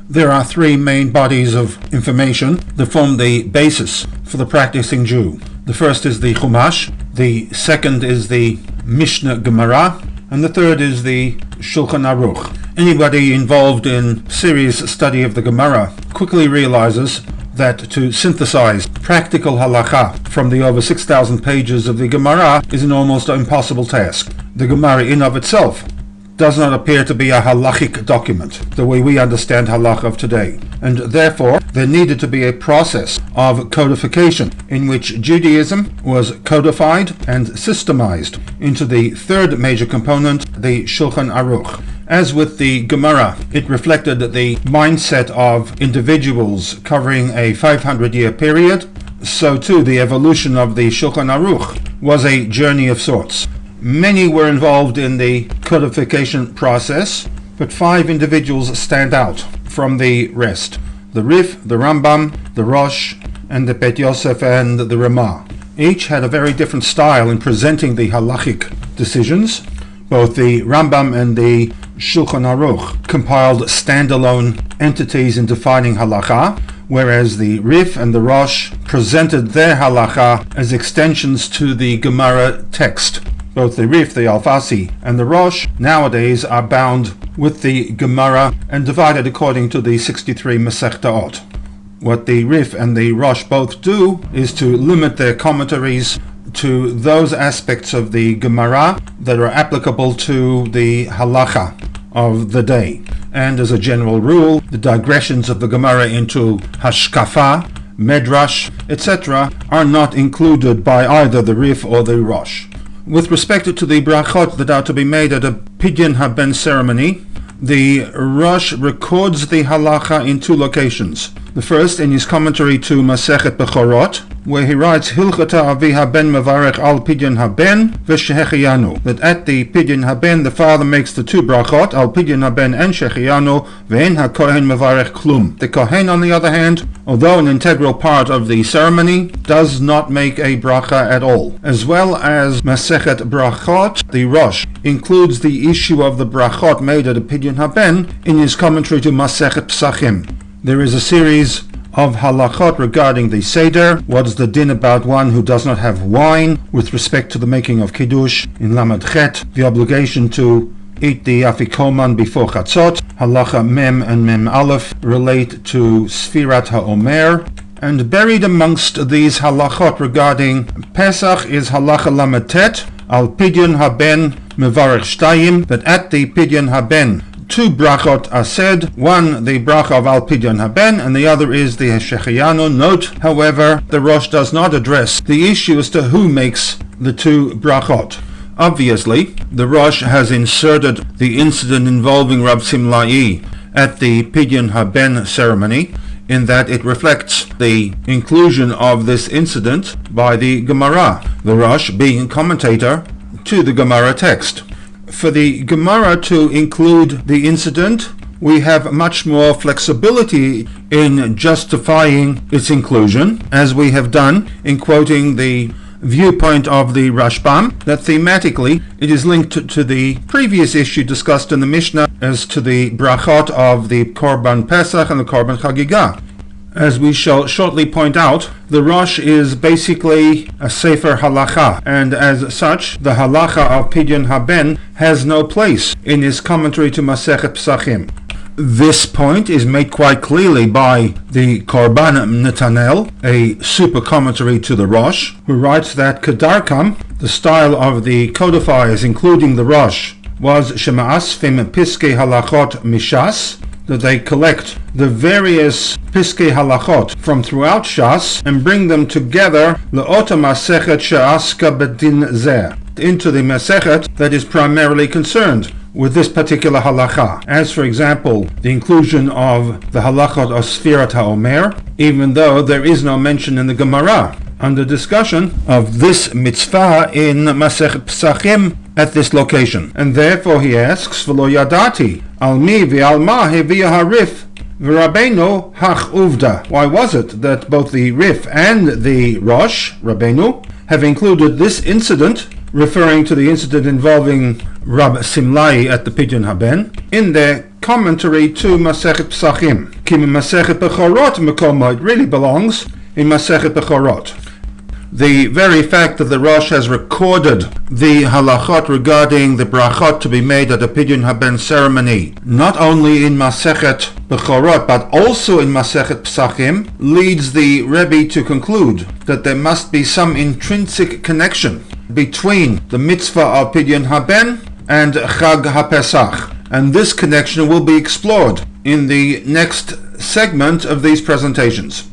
There are three main bodies of information that form the basis for the practicing Jew. The first is the Chumash, the second is the Mishnah Gemara, and the third is the Shulchan Aruch. Anybody involved in serious study of the Gemara quickly realizes that to synthesize practical halacha from the over 6,000 pages of the Gemara is an almost impossible task. The Gemara in of itself does not appear to be a halachic document, the way we understand halach of today, and therefore there needed to be a process of codification in which Judaism was codified and systemized into the third major component, the Shulchan Aruch. As with the Gemara, it reflected the mindset of individuals covering a 500-year period, so too the evolution of the Shulchan Aruch was a journey of sorts. Many were involved in the codification process, but 5 individuals stand out from the rest: the Rif, the Rambam, the Rosh, and the Bet Yosef and the Ramah. Each had a very different style in presenting the halachic decisions. Both the Rambam and the Shulchan Aruch compiled standalone entities in defining halacha, whereas the Rif and the Rosh presented their halacha as extensions to the Gemara text. Both the Rif, the Alfasi, and the Rosh nowadays are bound with the Gemara and divided according to the 63 Masechtaot. What the Rif and the Rosh both do is to limit their commentaries to those aspects of the Gemara that are applicable to the halacha of the day. And as a general rule, the digressions of the Gemara into hashkafa, medrash, etc. are not included by either the Rif or the Rosh. With respect to the brachot that are to be made at a Pidyon Haben ceremony, the Rosh records the halacha in 2 locations. The first in his commentary to Masechet Bechorot, where he writes Hilchata Avi Haben Mevarech al Pidyon Haben v'Shehechiyanu, that at the Pidyon Haben the father makes the 2 brachot al Pidyon Haben and Shehechiyanu ve'en haKohen Mevarech Klum. The Kohen, on the other hand, although an integral part of the ceremony, does not make a bracha at all. As well as Masechet Brachot, the Rosh includes the issue of the brachot made at a Pidyon Haben in his commentary to Masechet Psachim. There is a series of halachot regarding the Seder. What is the din about one who does not have wine with respect to the making of Kiddush in Naleket, the obligation to eat the afikoman before Chatzot. Halacha Mem and Mem Aleph relate to Sfirat HaOmer. And buried amongst these halachot regarding Pesach is halacha Lametet al Pidyon Haben Mevarech Shtayim, that at the Pidyon Haben 2 brachot are said, one the bracha of Al Pidyon Haben and the other is the Shehechiyanu. Note, however, the Rosh does not address the issue as to who makes the 2 brachot. Obviously, the Rosh has inserted the incident involving Rab Simlai at the Pidyon Haben ceremony, in that it reflects the inclusion of this incident by the Gemara, the Rosh being a commentator to the Gemara text. For the Gemara to include the incident, we have much more flexibility in justifying its inclusion, as we have done in quoting the viewpoint of the Rashbam, that thematically it is linked to the previous issue discussed in the Mishnah as to the brachot of the Korban Pesach and the Korban Chagigah. As we shall shortly point out, the Rosh is basically a Sefer Halacha, and as such, the Halacha of Pidyon Haben has no place in his commentary to Masechet Psachim. This point is made quite clearly by the Korban Netanel, a super commentary to the Rosh, who writes that Kedarkam, the style of the codifiers including the Rosh, was Shema'asfim Piskei Halachot Mishas, that they collect the various Piskei Halachot from throughout Shas and bring them together Le'ota Masechet She'aska Bedin Zeh, into the Masechet that is primarily concerned with this particular halacha, as for example the inclusion of the halachot of Sfirat HaOmer, even though there is no mention in the Gemara under discussion of this mitzvah in Masechet Psachim at this location. And therefore he asks, V'lo yadati al mi v'al ma heviya harif v'Rabbeinu hach uvda. Why was it that both the Rif and the Rosh, Rabbeinu, have included this incident, referring to the incident involving Rab Simlai at the Pidyon Haben, in their commentary to Masechet Pesachim. Kim Masechet Bechorot Mekomo, it really belongs in Masechet Bechorot. The very fact that the Rosh has recorded the halachot regarding the brachot to be made at the Pidyon Haben ceremony, not only in Masechet Bechorot but also in Masechet Pesachim, leads the Rebbe to conclude that there must be some intrinsic connection between the mitzvah of Pidyon Haben and Chag HaPesach, and this connection will be explored in the next segment of these presentations.